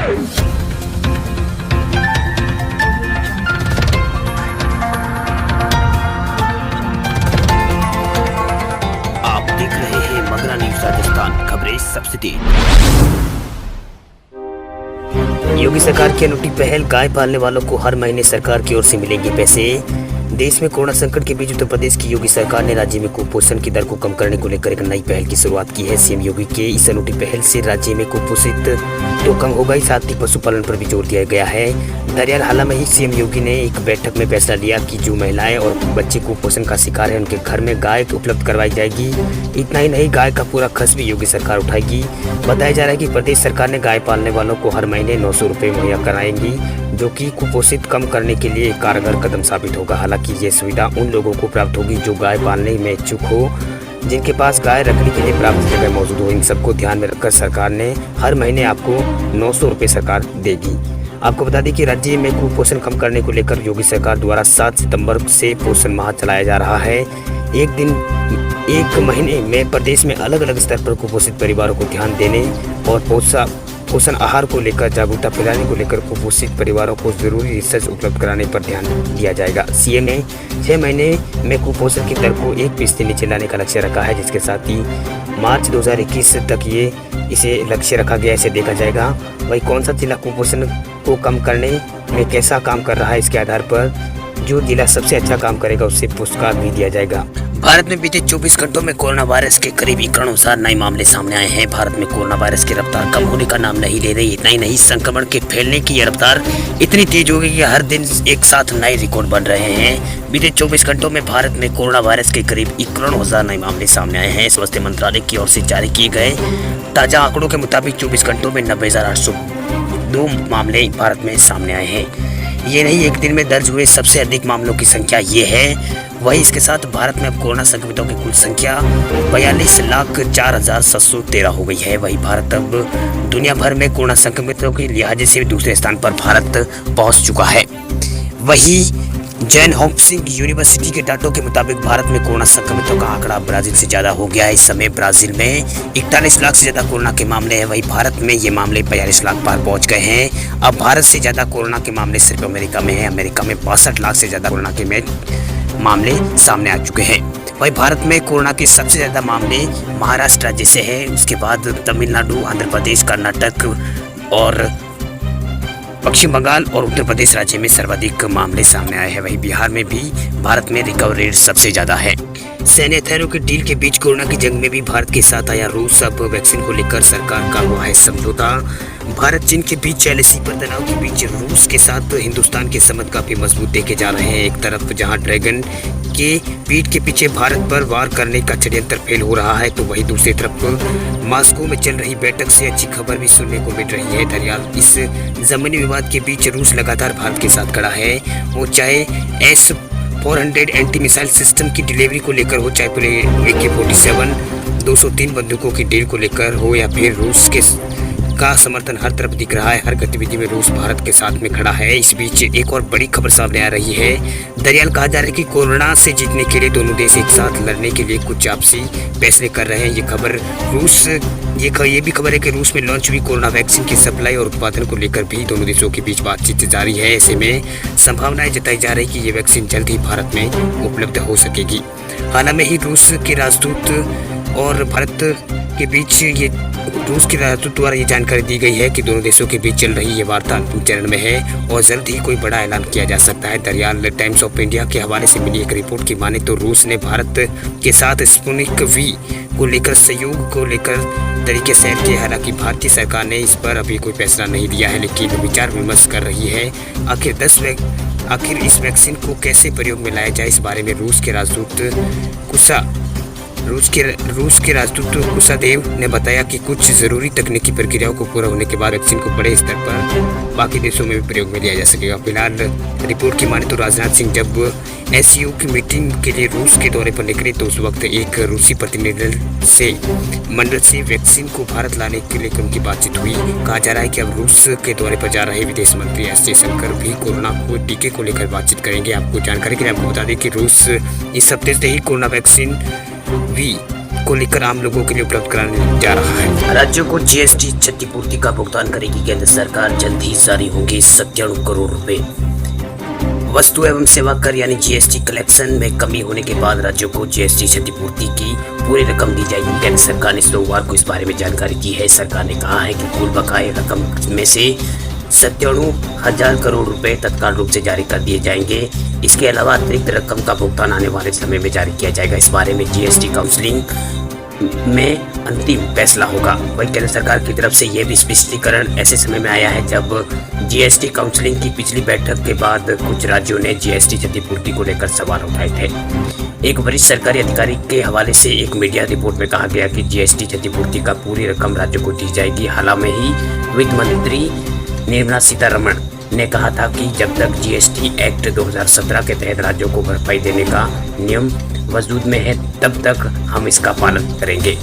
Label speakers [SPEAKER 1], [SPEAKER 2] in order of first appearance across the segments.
[SPEAKER 1] आप देख रहे हैं मगरा न्यूज राजस्थान, खबरें सबसे तेज। योगी सरकार की अनूठी पहल, गाय पालने वालों को हर महीने सरकार की ओर से मिलेंगे पैसे। देश में कोरोना संकट के बीच उत्तर प्रदेश की योगी सरकार ने राज्य में कुपोषण की दर को कम करने को लेकर एक नई पहल की शुरुआत की है। सीएम योगी के इस अनूठी पहल से राज्य में कुपोषित तो कम होगा ही, साथ ही पशुपालन पर भी जोर दिया गया है। दरअसल हाल में ही सीएम योगी ने एक बैठक में फैसला लिया कि जो महिलाएं और बच्चे कुपोषण का शिकार है उनके घर में गाय उपलब्ध करवाई जाएगी। इतना ही नहीं, गाय का पूरा खर्च भी योगी सरकार उठाएगी। बताया जा रहा है कि प्रदेश सरकार ने गाय पालने वालों को हर महीने 900 रुपये मुहैया कराएंगी, जो कि कुपोषित कम करने के लिए एक कारगर कदम साबित होगा। हालांकि ये सुविधा उन लोगों को प्राप्त होगी जो गाय पालने में इच्छुक हो, जिनके पास गाय रखने के लिए प्राप्त जगह मौजूद हो। इन सबको ध्यान में रखकर सरकार ने हर महीने आपको 900 रुपये सरकार देगी। आपको बता दें कि राज्य में कुपोषण कम करने को लेकर योगी सरकार द्वारा 7 सितंबर से पोषण माह चलाया जा रहा है। एक महीने में प्रदेश में अलग अलग स्तर पर कुपोषित परिवारों को ध्यान देने और पोषण आहार को लेकर जागरूकता फैलाने को लेकर कुपोषित परिवारों को जरूरी रिसर्च उपलब्ध कराने पर ध्यान दिया जाएगा। सीएम ने 6 महीने में कुपोषण की दर को 1% नीचे लाने का लक्ष्य रखा है, जिसके साथ ही मार्च 2021 तक इसे लक्ष्य रखा गया, इसे देखा जाएगा। वही कौन सा जिला कुपोषण को कम करने में कैसा काम कर रहा है, इसके आधार पर जो जिला सबसे अच्छा काम करेगा उसे पुरस्कार भी दिया जाएगा। भारत में बीते 24 घंटों में कोरोना वायरस के करीब 91,000 नए मामले सामने आए हैं। भारत में कोरोना वायरस की रफ्तार कम होने का नाम नहीं ले रही। इतना ही नहीं, संक्रमण के फैलने की ये रफ्तार इतनी तेज हो गई कि हर दिन एक साथ नए रिकॉर्ड बन रहे हैं। बीते 24 घंटों में भारत में कोरोना वायरस के करीब 91,000 नए मामले सामने आए हैं। स्वास्थ्य मंत्रालय की ओर से जारी किए गए ताजा आंकड़ों के मुताबिक 24 घंटों में 90,802 मामले भारत में सामने आए हैं। ये नहीं, एक दिन में दर्ज हुए सबसे अधिक मामलों की संख्या ये है। वही इसके साथ भारत में अब कोरोना संक्रमितों की कुल संख्या 42,04,713 हो गई है। वही भारत अब दुनिया भर में कोरोना संक्रमितों के लिहाजे से दूसरे स्थान पर भारत पहुंच चुका है। वही जॉन हॉपकिंस यूनिवर्सिटी के डाटों के मुताबिक भारत में कोरोना संक्रमितों का आंकड़ा ब्राजील से ज्यादा हो गया है। इस समय ब्राजील में 41 लाख से ज्यादा कोरोना के मामले हैं। वही भारत में ये मामले 42 लाख पार पहुंच गए हैं। अब भारत से ज्यादा कोरोना के मामले सिर्फ अमेरिका में है। अमेरिका में 62 लाख से ज्यादा कोरोना के मामले सामने आ चुके हैं। वही भारत में कोरोना के सबसे ज्यादा मामले महाराष्ट्र राज्य से है। उसके बाद तमिलनाडु, आंध्र प्रदेश, कर्नाटक और पश्चिम बंगाल और उत्तर प्रदेश राज्य में सर्वाधिक मामले सामने आए हैं। वहीं बिहार में भी भारत में रिकवरी रेट सबसे ज्यादा है। सैन्य हथियारों के डील के बीच कोरोना की जंग में भी भारत के साथ आया रूस। अब वैक्सीन को लेकर सरकार का हुआ है समझौता। भारत चीन के बीच चले सीमा तनाव के बीच रूस के साथ हिंदुस्तान के संबंध काफी मजबूत देखे जा रहे हैं। एक तरफ जहां ड्रैगन के पीठ के पीछे भारत पर वार करने का षड्यंत्र फेल हो रहा है, तो वहीं दूसरी तरफ मॉस्को में चल रही बैठक से अच्छी खबर भी सुनने को मिल रही है। दरअसल इस जमीनी विवाद के बीच रूस लगातार भारत के साथ खड़ा है। वो चाहे S-400 एंटी मिसाइल सिस्टम की डिलीवरी को लेकर हो, चाहे AK-47 203 बंदूकों की डील को लेकर हो, या फिर रूस का समर्थन हर तरफ दिख रहा है। हर गतिविधि में रूस भारत के साथ में खड़ा है। इस बीच एक और बड़ी खबर सामने आ रही है। दरअसल कहा जा रहा है कि कोरोना से जीतने के लिए दोनों देश एक साथ लड़ने के लिए कुछ आपसी फैसले कर रहे हैं। ये भी खबर है कि रूस में लॉन्च हुई कोरोना वैक्सीन की सप्लाई और उत्पादन को लेकर भी दोनों देशों के बीच बातचीत जारी है। ऐसे में संभावनाएं जताई जा रही है कि ये वैक्सीन जल्द ही भारत में उपलब्ध हो सकेगी। हाल में ही रूस के राजदूत और भारत के बीच रूस के राजदूत द्वारा ये जानकारी दी गई है कि दोनों देशों के बीच चल रही ये वार्ता अंतिम चरण में है और जल्द ही कोई बड़ा ऐलान किया जा सकता है। दरअसल टाइम्स ऑफ इंडिया के हवाले से मिली एक रिपोर्ट की माने तो रूस ने भारत के साथ स्पुतनिक V को लेकर सहयोग को लेकर तरीके से किया। हालांकि भारतीय सरकार ने इस पर अभी कोई फैसला नहीं दिया है, लेकिन विचार विमर्श कर रही है। आखिर इस वैक्सीन को कैसे प्रयोग में लाया जाए, इस बारे में रूस के राजदूत कुसादेव ने बताया कि कुछ जरूरी तकनीकी प्रक्रियाओं को पूरा होने के बाद वैक्सीन को बड़े स्तर पर बाकी देशों में भी प्रयोग में लिया जा सकेगा। फिलहाल रिपोर्ट की माने तो राजनाथ सिंह जब SCO की मीटिंग के लिए रूस के दौरे पर निकले तो उस वक्त एक रूसी प्रतिनिधिमंडल से वैक्सीन को भारत लाने के लिए उनकी बातचीत हुई। कहा जा रहा है कि अब रूस के दौरे पर जा रहे विदेश मंत्री S जयशंकर भी कोरोना को टीके को लेकर बातचीत करेंगे। आपको जानकारी के लिए आपको बता दें कि रूस इस हफ्ते से ही कोरोना वैक्सीन V
[SPEAKER 2] को लेकर आम लोगों के लिए उपलब्ध कराने जा रहा है।
[SPEAKER 1] राज्यों को जीएसटी क्षतिपूर्ति का भुगतान करेगी केंद्र सरकार, जल्द ही जारी होंगे 97 करोड़ रुपए। वस्तु एवं सेवा कर यानी जीएसटी कलेक्शन में कमी होने के बाद राज्यों को जीएसटी क्षतिपूर्ति की पूरी रकम दी जाएगी। केंद्र सरकार ने सोमवार को इस बारे में जानकारी दी है। सरकार ने कहा है कि कुल बकाये रकम में से 97,000 करोड़ रुपए तत्काल रूप से जारी कर दिए जाएंगे। इसके अलावा अतिरिक्त रकम का भुगतान आने वाले समय में जारी किया जाएगा। इस बारे में जीएसटी काउंसिलिंग में अंतिम फैसला होगा। वही केंद्र सरकार की तरफ से यह भी स्पष्टीकरण ऐसे समय में आया है जब जीएसटी काउंसिलिंग की पिछली बैठक के बाद कुछ राज्यों ने जीएसटी क्षतिपूर्ति को लेकर सवाल उठाए थे। एक वरिष्ठ सरकारी अधिकारी के हवाले से एक मीडिया रिपोर्ट में कहा गया कि जीएसटी क्षतिपूर्ति का पूरी रकम राज्यों को दी जाएगी। हाल में ही वित्त मंत्री निर्मला सीतारमण ने कहा था कि जब तक जीएसटी एक्ट 2017 के तहत राज्यों को भरपाई देने का नियम वजूद में है तब तक हम इसका पालन करेंगे।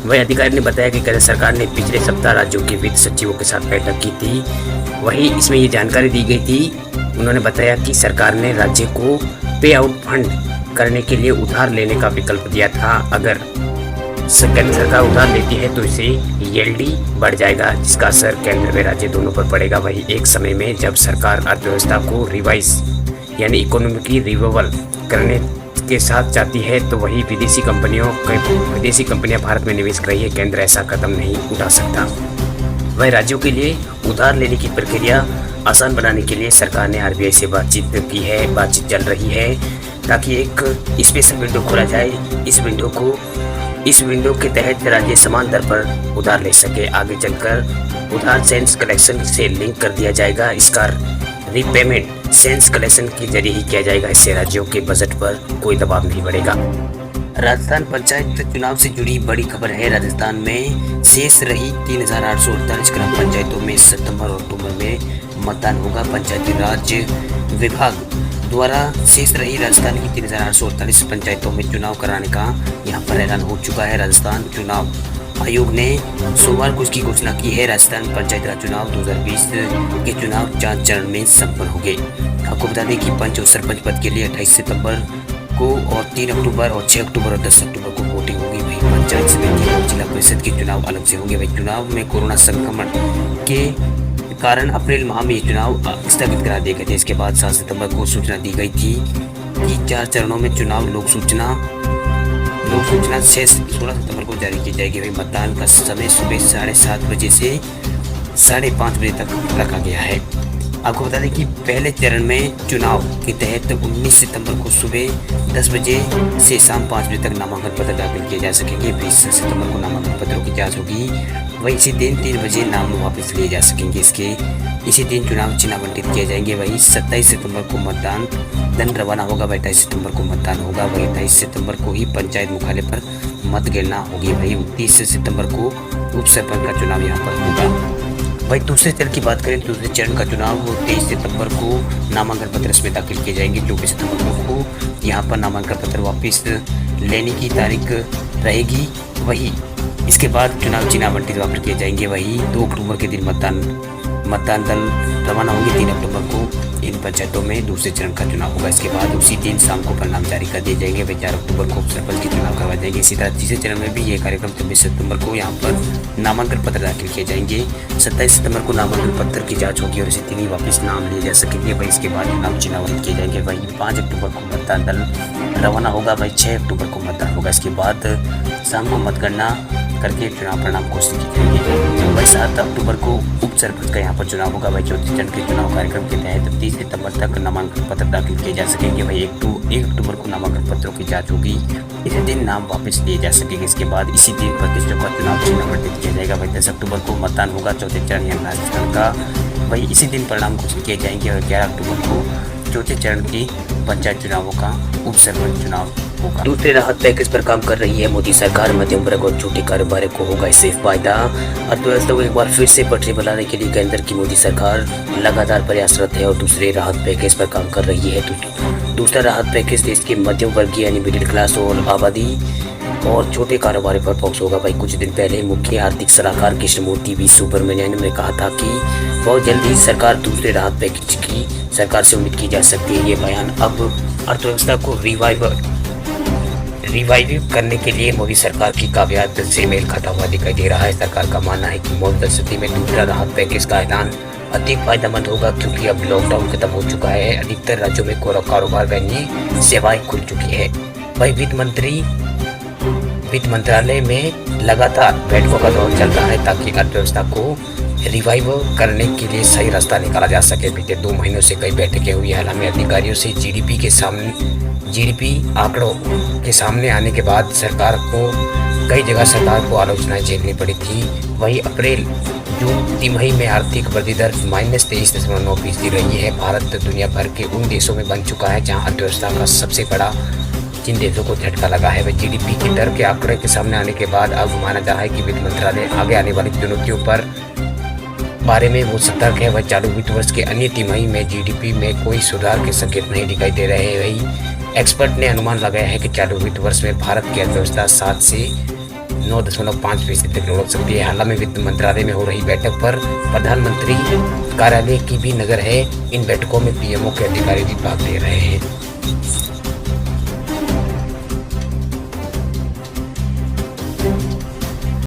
[SPEAKER 1] वही अधिकारी ने बताया कि केंद्र सरकार ने पिछले सप्ताह राज्यों के वित्त सचिवों के साथ बैठक की थी। वही इसमें ये जानकारी दी गई थी। उन्होंने बताया कि सरकार ने राज्य को पे आउट फंड करने के लिए उधार लेने का विकल्प दिया था। अगर केंद्र सरकार उधार लेती है तो इसे यील्ड बढ़ जाएगा, जिसका असर केंद्र व राज्य दोनों पर पड़ेगा। वही एक समय में जब सरकार अर्थव्यवस्था को रिवाइज यानी इकोनॉमी की रिवाइवल करने के साथ चाहती है तो वही विदेशी कंपनियां भारत में निवेश कर रही है। केंद्र ऐसा कदम नहीं उठा सकता। वह राज्यों के लिए उधार लेने की प्रक्रिया आसान बनाने के लिए सरकार ने आरबीआई से बातचीत चल रही है ताकि एक स्पेशल विंडो खोला जाए। इस विंडो के तहत राज्य समान दर पर उधार ले सके। आगे चलकर उधार सेंस कलेक्शन से लिंक कर दिया जाएगा। इसका रीपेमेंट सेंस कलेक्शन के जरिए ही किया जाएगा। इससे राज्यों के बजट पर कोई दबाव नहीं बढ़ेगा। राजस्थान पंचायत चुनाव से जुड़ी बड़ी खबर है। राजस्थान में शेष रही 3,848 ग्राम पंचायतों में सितंबर और अक्टूबर में मतदान होगा। पंचायती राज विभाग द्वारा शेष रही राजस्थान की 3,848 पंचायतों में चुनाव कराने का यहाँ पर ऐलान हो चुका है। राजस्थान चुनाव आयोग ने सोमवार को इसकी घोषणा की है। राजस्थान पंचायत राज चुनाव 2020 के चुनाव 4 चरण में संपन्न हो गए। आपको बता दें कि पंच और सरपंच पद के लिए 28 सितंबर को और 3 अक्टूबर और 6 अक्टूबर और 10 अक्टूबर को वोटिंग होगी। वहीं पंचायत समिति और जिला परिषद के चुनाव अलग से होंगे। वही चुनाव में कोरोना संक्रमण के कारण अप्रैल माह में ये चुनाव स्थगित करा दिए गए थे। इसके बाद 7 सितंबर को सूचना दी गई थी कि 4 चरणों में चुनाव लोक सूचना 16 सितंबर को जारी की जाएगी। वही मतदान का समय सुबह 7:30 बजे से 5:30 बजे तक रखा गया है। आपको बता दें कि पहले चरण में चुनाव के तहत 19 सितंबर को सुबह 10 बजे से शाम 5 बजे तक नामांकन पत्र दाखिल किए जा सकेंगे। 20 सितंबर को नामांकन पत्रों की जांच होगी। वही इसी दिन 3 बजे नाम वापस लिए जा सकेंगे। इसी दिन चुनाव चिन्ह आवंटित किए जाएंगे। वही 27 सितंबर को मतदान दल रवाना होगा। 28 सितंबर को मतदान होगा। वही 28 सितंबर को ही पंचायत मुख्यालय पर मतगणना होगी। वही 29 सितंबर को उप सरपंच का चुनाव यहाँ पर होगा। वही दूसरे चरण की बात करें, दूसरे चरण का चुनाव 23 सितंबर को नामांकन पत्र इसमें दाखिल किए जाएंगे। 24 सितंबर को यहाँ पर नामांकन पत्र वापस लेने की तारीख रहेगी। वही इसके बाद चुनाव चिन्ह आवंटित वापस किए जाएंगे। वही 2 अक्टूबर के दिन मतदान दल रवाना होंगे। 3 अक्टूबर को इन पंचायतों में दूसरे चरण का चुनाव होगा। इसके बाद उसी दिन शाम को परिणाम जारी कर दिए जाएंगे। वही 4 अक्टूबर को सरपंच के चुनाव करवाए जाएंगे। इसी तरह तीसरे चरण में भी ये कार्यक्रम 26 सितंबर को यहाँ पर नामांकन पत्र दाखिल किए जाएंगे। 27 सितंबर को नामांकन पत्र की जांच होगी और इसी दिन ही वापस नाम लिए जा सकेंगे। वही इसके बाद चुनाव चिन्ह आवंटित किए जाएंगे। वही 5 अक्टूबर को मतदान दल रवाना होगा। वही 6 अक्टूबर को मतदान होगा। इसके बाद शाम को मतगणना करके चुनाव परिणाम घोषित किए जाएंगे। वही 7 अक्टूबर को उप सरपंच का यहाँ पर चुनाव होगा। वही 34 चरण के चुनाव कार्यक्रम के तहत 30 सितंबर तक नामांकन पत्र दाखिल किए जा सकेंगे। वही 1 अक्टूबर को नामांकन पत्रों की जांच होगी। इसी दिन नाम वापस लिए जा सकेंगे। इसके बाद इसी दिन प्रतिष्ठा का चुनाव चिन्ह आवंटित किया जाएगा। वही 10 अक्टूबर को मतदान होगा चौथे चरण यानी राजस्थान का। वही इसी दिन परिणाम घोषित किए जाएंगे और 11 अक्टूबर को चौथे चरण की पंचायत चुनावों का उप सरपंच चुनाव होगा। दूसरे राहत पैकेज पर काम कर रही है मोदी सरकार। मध्यम वर्ग और छोटे कारोबार को होगा इससे फायदा। अर्थव्यवस्था को एक बार फिर से पटरी पर लाने के लिए केंद्र की मोदी सरकार लगातार प्रयासरत है और दूसरे राहत पैकेज पर काम कर रही है। दूसरा राहत पैकेज देश के मध्यम वर्गीय यानी मिडिल क्लास और आबादी और छोटे कारोबार पर फोकस होगा। भाई कुछ दिन पहले मुख्य आर्थिक सलाहकार कृष्णमूर्ति वी सुब्रमण्यम ने कहा था कि बहुत जल्द ही सरकार दूसरे राहत पैकेज की सरकार से उम्मीद की जा सकती है। ये बयान अब अर्थव्यवस्था को रिवाइव करने के लिए मोदी सरकार की कामयाबी से मेल खाता हुआ दिखाई दे रहा है। सरकार का मानना है कि मौजूदा स्थिति में दूसरा राहत पैकेज का ऐलान अधिक फायदेमंद होगा, क्योंकि अब लॉकडाउन खत्म हो चुका है। अधिकतर राज्यों में कारोबार व अन्य सेवाएं खुल चुकी है। वही वित्त मंत्रालय में लगातार बैठकों का दौर चल रहा है ताकि अर्थव्यवस्था को रिवाइव करने के लिए सही रास्ता निकाला जा सके। बीते 2 महीनों से कई बैठकें हुई। हालांकि अधिकारियों से जीडीपी आंकड़ों के सामने आने के बाद कई जगह सरकार को आलोचनाएं झेलनी पड़ी थी। वही अप्रैल जून तिमाही में आर्थिक वृद्धि दर -23.9% रही है। भारत दुनिया भर के उन देशों में बन चुका है जहां अर्थव्यवस्था का सबसे बड़ा जिन देशों को झटका लगा है। वह जीडीपी की दर के आंकड़े के सामने आने के बाद अब माना जा रहा है कि वित्त मंत्रालय आगे आने वाली चुनौतियों पर बारे में वो सतर्क है। वह चालू वित्त वर्ष के अन्य तिमाही में जीडीपी में कोई सुधार के संकेत नहीं दिखाई दे रहे हैं। वही एक्सपर्ट ने अनुमान लगाया है कि चालू वित्त वर्ष में भारत की अर्थव्यवस्था 7 से 9.5% तक लुढ़क सकती है। हाल में वित्त मंत्रालय में हो रही बैठक पर प्रधानमंत्री कार्यालय की भी नजर है। इन बैठकों में पीएमओ के अधिकारी भी भाग ले रहे हैं।